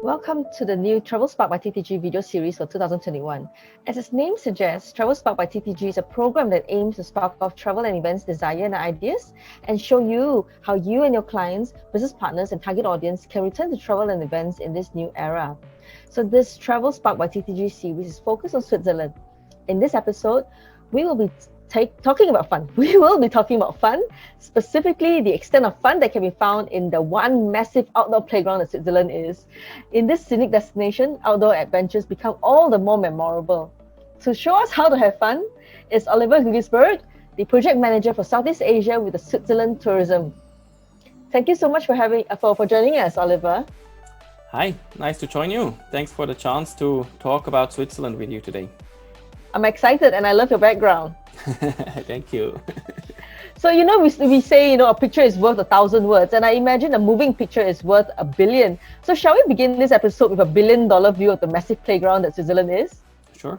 Welcome to the new Travel Spark by TTG video series for 2021. As its name suggests, Travel Spark by TTG is a program that aims to spark off travel and events desire and ideas and show you how you and your clients, business partners, and target audience can return to travel and events in this new era. So this Travel Spark by TTG series is focused on Switzerland. In this episode, we will be talking about fun. We will be talking about fun, specifically the extent of fun that can be found in the one massive outdoor playground that Switzerland is. In this scenic destination, outdoor adventures become all the more memorable. To show us how to have fun is Oliver Guggisberg, the project manager for Southeast Asia with the Switzerland Tourism. Thank you so much for joining us, Oliver. Hi, nice to join you. Thanks for the chance to talk about Switzerland with you today. I'm excited and I love your background. Thank you. So, we say, a picture is worth 1,000 words, and I imagine a moving picture is worth 1 billion. So shall we begin this episode with a $1 billion view of the massive playground that Switzerland is? Sure.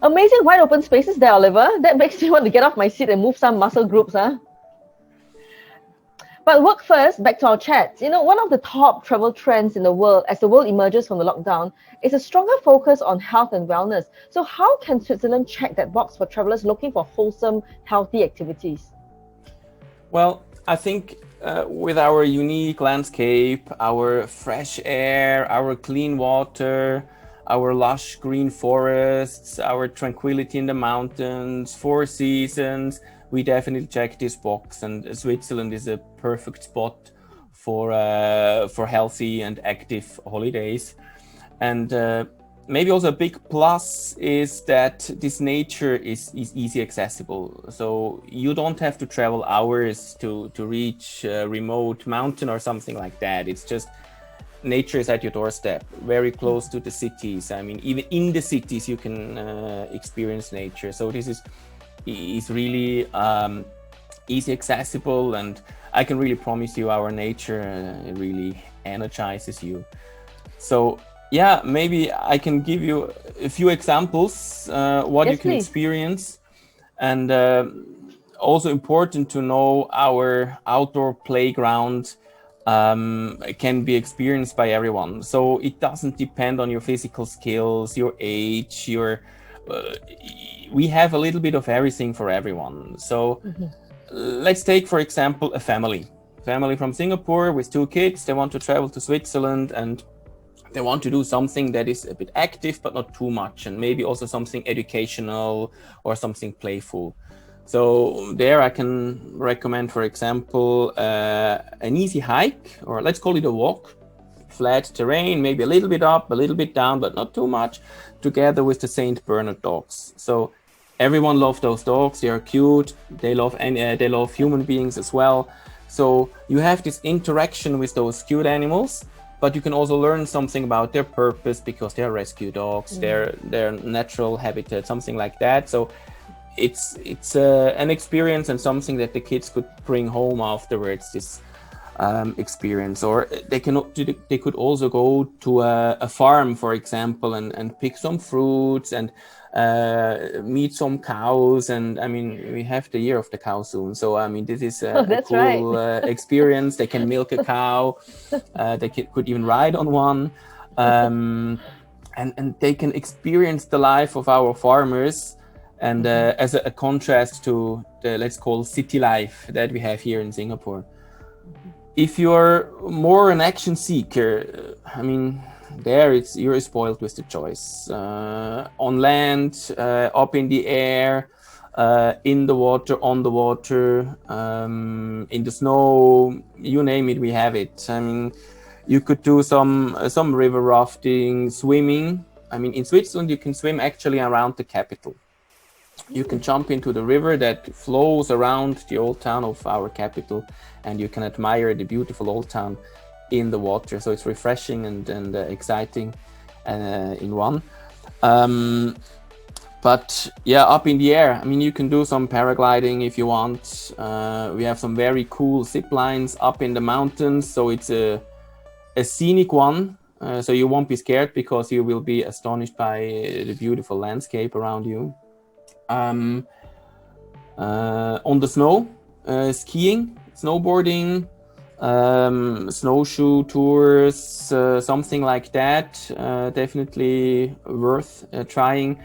Amazing wide open spaces there, Oliver. That makes me want to get off my seat and move some muscle groups, huh? But work first, back to our chat. One of the top travel trends in the world as the world emerges from the lockdown is a stronger focus on health and wellness. So how can Switzerland check that box for travelers looking for wholesome, healthy activities? Well, I think with our unique landscape, our fresh air, our clean water, our lush green forests, our tranquility in the mountains, 4 seasons, we definitely check this box, and Switzerland is a perfect spot for healthy and active holidays. And maybe also a big plus is that this nature is easy accessible. So you don't have to travel hours to reach a remote mountain or something like that. It's just nature is at your doorstep, very close to the cities. I mean, even in the cities you can experience nature. So this is really easy accessible, and I can really promise you our nature really energizes you. So yeah, maybe I can give you a few examples what Yes, you can please. experience. And also important to know our outdoor playground can be experienced by everyone. So it doesn't depend on your physical skills, your age, we have a little bit of everything for everyone. So let's take, for example, a family from Singapore with 2 kids. They want to travel to Switzerland and they want to do something that is a bit active, but not too much, and maybe also something educational or something playful. So there I can recommend, for example, an easy hike, or let's call it a walk, flat terrain, maybe a little bit up, a little bit down, but not too much, together with the Saint Bernard dogs. So everyone loves those dogs. They are cute. They love human beings as well. So you have this interaction with those cute animals, but you can also learn something about their purpose because they are rescue dogs, their natural habitat, something like that. So it's an experience and something that the kids could bring home afterwards. This experience. Or they could also go to a farm, for example, and pick some fruits and meet some cows. And I mean, we have the year of the cow soon, so I mean, this is a cool experience. They can milk a cow. They could even ride on one. And they can experience the life of our farmers, and as a contrast to the, let's call, city life that we have here in Singapore. If you're more an action seeker, I mean, there you're spoiled with the choice. On land, up in the air, in the water, on the water, in the snow, you name it, we have it. I mean, you could do some river rafting, swimming. I mean, in Switzerland, you can swim actually around the capital. You can jump into the river that flows around the old town of our capital, and you can admire the beautiful old town in the water. So it's refreshing and exciting in one. But yeah, up in the air, I mean, you can do some paragliding if you want. We have some very cool zip lines up in the mountains. So it's a scenic one. So you won't be scared because you will be astonished by the beautiful landscape around you. On the snow, skiing, snowboarding, snowshoe tours, something like that, definitely worth trying.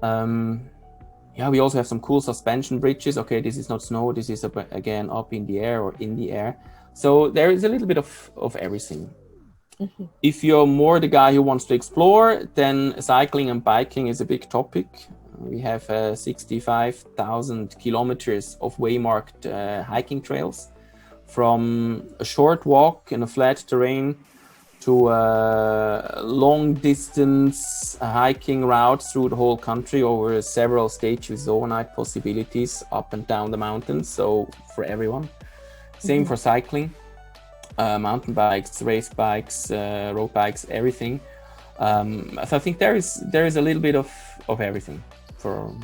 Yeah, we also have some cool suspension bridges. Okay, this is not snow, this is again up in the air or in the air. So there is a little bit of everything. Mm-hmm. If you're more the guy who wants to explore, then cycling and biking is a big topic. We have 65,000 kilometers of waymarked hiking trails, from a short walk in a flat terrain to long distance hiking routes through the whole country over several stages, overnight possibilities up and down the mountains. So for everyone. Same for cycling, mountain bikes, race bikes, road bikes, everything. So I think there is a little bit of everything for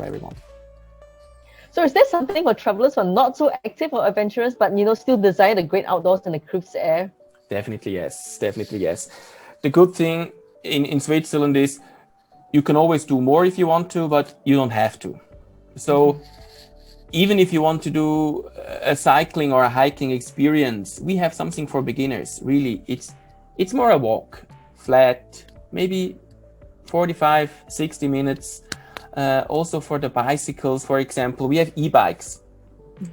everyone. So is there something for travelers who are not so active or adventurous, but still desire the great outdoors and the crisp air? Definitely yes. The good thing in Switzerland is you can always do more if you want to, but you don't have to. So even if you want to do a cycling or a hiking experience, we have something for beginners. Really, it's more a walk, flat, maybe 45-60 minutes. Also for the bicycles, for example, we have e-bikes.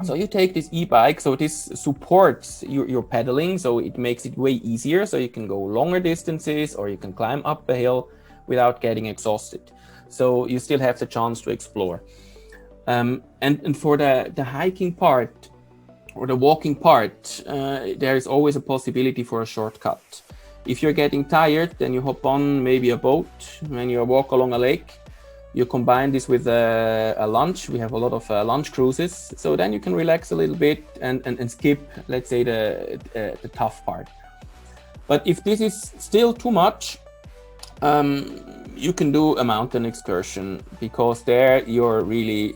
So you take this e-bike, so this supports your pedaling, so it makes it way easier. So you can go longer distances or you can climb up a hill without getting exhausted. So you still have the chance to explore. And for the hiking part or the walking part, there is always a possibility for a shortcut. If you're getting tired, then you hop on maybe a boat when you walk along a lake. You combine this with a lunch. We have a lot of lunch cruises. So then you can relax a little bit and skip, let's say, the tough part. But if this is still too much, you can do a mountain excursion, because there you're really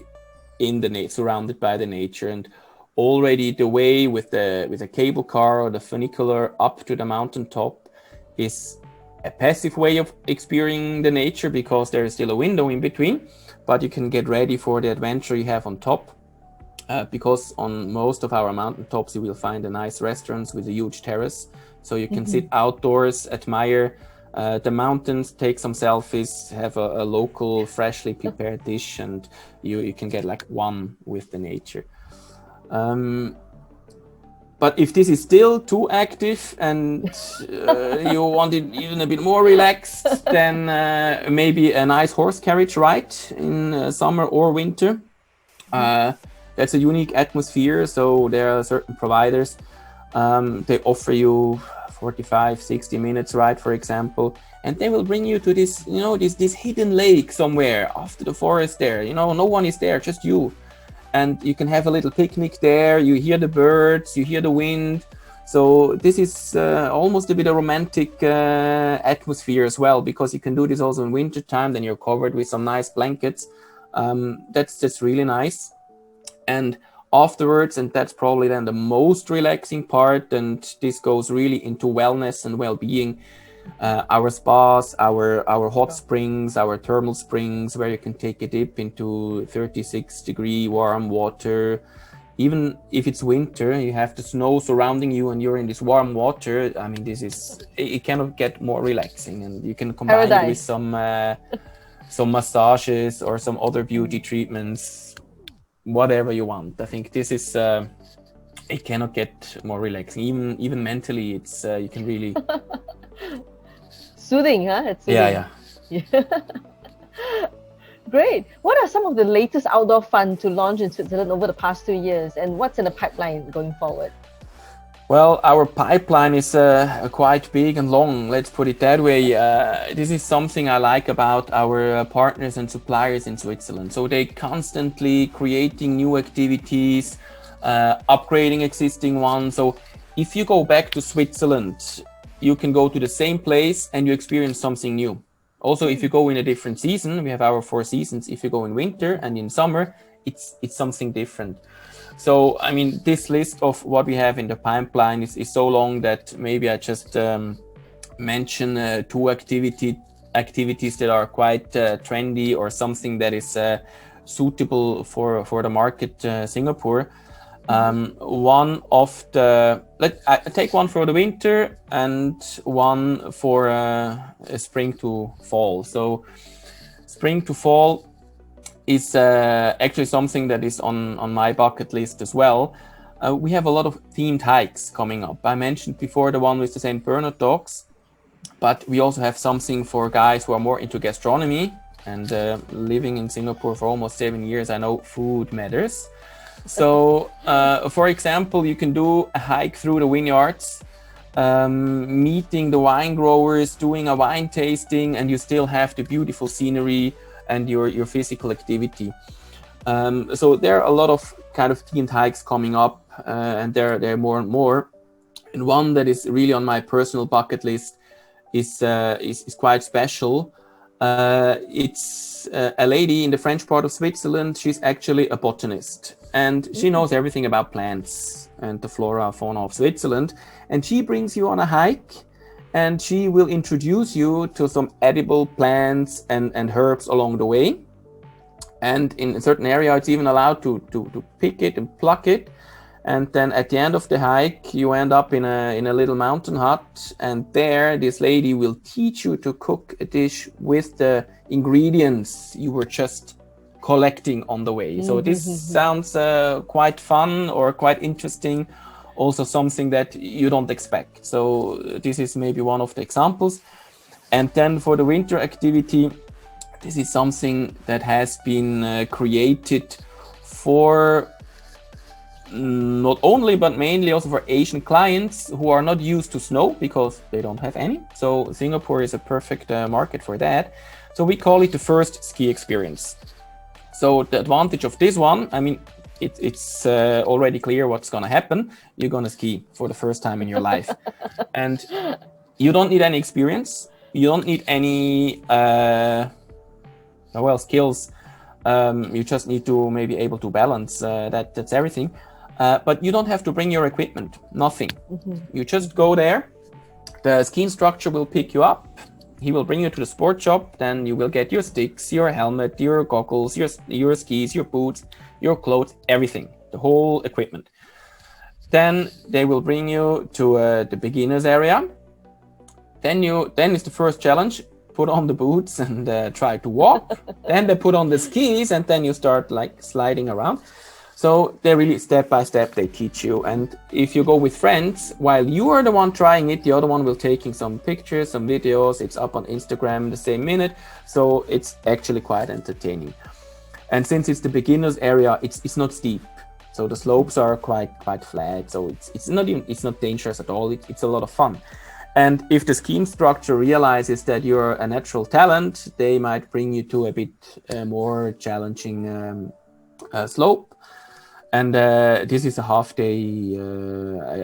in the surrounded by the nature, and already the way with a cable car or the funicular up to the mountaintop is a passive way of experiencing the nature, because there is still a window in between, but you can get ready for the adventure you have on top. Because on most of our mountaintops you will find a nice restaurants with a huge terrace, so you can sit outdoors, admire the mountains, take some selfies, have a local freshly prepared dish, and you can get like one with the nature. But if this is still too active and you want it even a bit more relaxed, then maybe a nice horse carriage ride in summer or winter. That's a unique atmosphere. So there are certain providers, they offer you 45-60 minutes ride, for example, and they will bring you to this, this hidden lake somewhere after the forest there. No one is there, just you. And you can have a little picnic there. You hear the birds, you hear the wind. So this is almost a bit of romantic atmosphere as well, because you can do this also in winter time. Then you're covered with some nice blankets. That's really nice. And afterwards, and that's probably then the most relaxing part, and this goes really into wellness and well-being. Our spas, our hot springs, our thermal springs, where you can take a dip into 36-degree warm water. Even if it's winter, you have the snow surrounding you and you're in this warm water. I mean, it cannot get more relaxing, and you can combine it with some massages or some other beauty treatments, whatever you want. I think this is, it cannot get more relaxing. Even mentally, it's, you can really... Soothing, huh? It's soothing. Yeah. Great. What are some of the latest outdoor fun to launch in Switzerland over the past 2 years, and what's in the pipeline going forward? Well, our pipeline is quite big and long, let's put it that way. This is something I like about our partners and suppliers in Switzerland. So they constantly creating new activities, upgrading existing ones. So if you go back to Switzerland, you can go to the same place and you experience something new. Also, if you go in a different season, we have our 4 seasons. If you go in winter and in summer, it's something different. So, I mean, this list of what we have in the pipeline is so long that maybe I just mention 2 activities that are quite trendy, or something that is suitable for the market, Singapore. One of the, I take one for the winter and one for spring to fall. So spring to fall is actually something that is on my bucket list as well. We have a lot of themed hikes coming up. I mentioned before the one with the St. Bernard dogs, but we also have something for guys who are more into gastronomy, and living in Singapore for almost 7 years, I know food matters. So, for example, you can do a hike through the vineyards, meeting the wine growers, doing a wine tasting, and you still have the beautiful scenery and your physical activity. So there are a lot of kind of themed hikes coming up, and there are more and more. And one that is really on my personal bucket list is quite special. It's a lady in the French part of Switzerland. She's actually a botanist, and she knows everything about plants and the flora and fauna of Switzerland. And she brings you on a hike, and she will introduce you to some edible plants and herbs along the way. And in a certain area, it's even allowed to pick it and pluck it. And then at the end of the hike, you end up in a little mountain hut, and there this lady will teach you to cook a dish with the ingredients you were just collecting on the way. So this sounds quite fun or quite interesting, also something that you don't expect. So this is maybe one of the examples. And then for the winter activity, this is something that has been created for not only, but mainly also for Asian clients who are not used to snow because they don't have any. So Singapore is a perfect market for that. So we call it the first ski experience. So the advantage of this one, I mean, it's already clear what's going to happen. You're going to ski for the first time in your life. And you don't need any experience. You don't need any skills. You just need to maybe able to balance. That's everything. But you don't have to bring your equipment, nothing. You just go there. The ski instructor will pick you up. He will bring you to the sport shop. Then you will get your sticks, your helmet, your goggles, your skis, your boots, your clothes, everything, the whole equipment. Then they will bring you to the beginners area. Then is the first challenge. Put on the boots and try to walk. Then they put on the skis, and then you start like sliding around. So they really step by step they teach you. And if you go with friends, while you are the one trying it, the other one will taking some pictures, some videos. It's up on Instagram the same minute. So it's actually quite entertaining. And since it's the beginners area, it's not steep. So the slopes are quite flat. So it's not dangerous at all. It's a lot of fun. And if the ski instructor realizes that you're a natural talent, they might bring you to a bit more challenging slope. And this is a half-day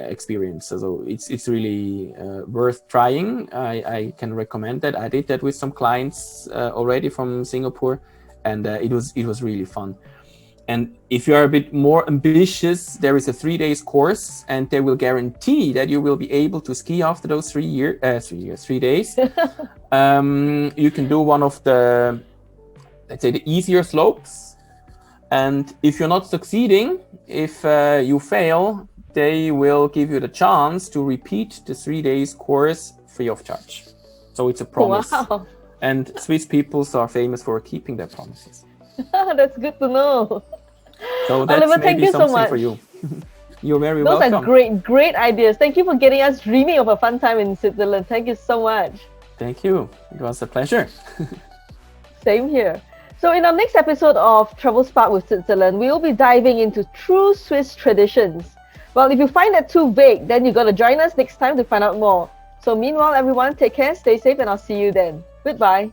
experience, so it's really worth trying. I can recommend that. I did that with some clients already from Singapore, and it was really fun. And if you are a bit more ambitious, there is a 3 days course, and they will guarantee that you will be able to ski after those 3 days. You can do one of the, let's say, the easier slopes. And if you're not succeeding, if you fail, they will give you the chance to repeat the 3 days course free of charge. So it's a promise. Wow. And Swiss peoples are famous for keeping their promises. That's good to know. So that's Oliver, thank maybe you so something much. for you. You're very Those welcome. are great ideas. Thank you for getting us dreaming of a fun time in Switzerland. Thank you so much. Thank you. It was a pleasure. Same here. So in our next episode of Travel Spark with Switzerland, we will be diving into true Swiss traditions. Well, if you find that too vague, then you got to join us next time to find out more. So meanwhile, everyone, take care, stay safe, and I'll see you then. Goodbye.